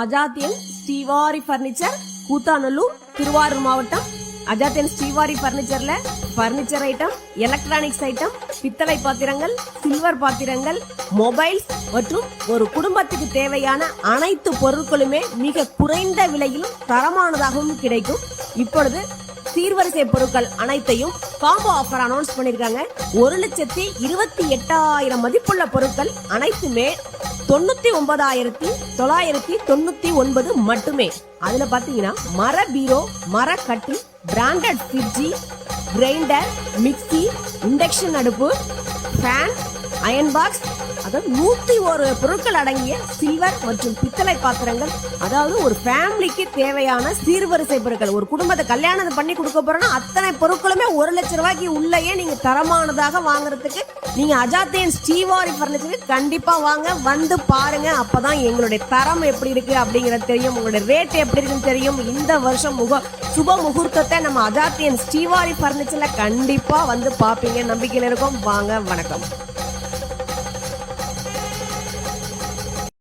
அஜாத்தியன் Srivari furniture, Koothanallur, Thiruvarur மாவட்டம். அஜாத்தியன் ஸ்ரீவாரி பர்னிச்சர்ல furniture item, electronics item, பித்தளை பாத்திரங்கள், சில்வர் பாத்திரங்கள், மொபைல்ஸ் மற்றும் ஒரு குடும்பத்துக்கு தேவையான அனைத்து பொருட்களுமே மிக குறைந்த விலையிலும் தரமானதாகவும் கிடைக்கும். இப்பொழுது சீர்வரிசை பொருட்கள் அனைத்தையும் காம்போ ஆஃபர் அனௌன்ஸ் பண்ணிருக்காங்க. 1,28,000 மதிப்புள்ள பொருட்கள் அனைத்துமே 99,999 மட்டுமே. அதுல பாத்தீங்கன்னா மர பீரோ, மர கட்டில், பிராண்டட் ஃப்ரிட்ஜி, கிரைண்டர், மிக்சி, இண்டக்ஷன் அடுப்பு, ஃபேன், அயன் பாக்ஸ், அதாவது 101 பொருட்கள் அடங்கிய சில்வர் மற்றும் பித்தளை பாத்திரங்கள். அதாவது ஒரு ஃபேமிலிக்கு தேவையான சீர்வரிசை பொருட்கள், ஒரு குடும்பத்தை கல்யாணம் பண்ணி கொடுக்க போறோம்னா அத்தனை பொருட்களுமே 1 லட்சம் ரூபாய்க்கு உள்ளேயே நீங்க தரமானதாக வாங்குறதுக்கு நீங்க அஜாத்தியன் ஸ்ரீவாரி பர்னிச்சருக்கு கண்டிப்பா வாங்க, வந்து பாருங்க. அப்பதான் எங்களுடைய தரம் எப்படி இருக்கு அப்படிங்கறது தெரியும், உங்களுடைய ரேட் எப்படி இருக்குன்னு தெரியும். இந்த வருஷம் சுப முகூர்த்தத்தை நம்ம அஜாத்தியன் ஸ்ரீவாரி பர்னிச்சர்ல கண்டிப்பா வந்து பாப்பீங்க, நம்பிக்கையில இருக்கோம். வாங்க, வணக்கம்.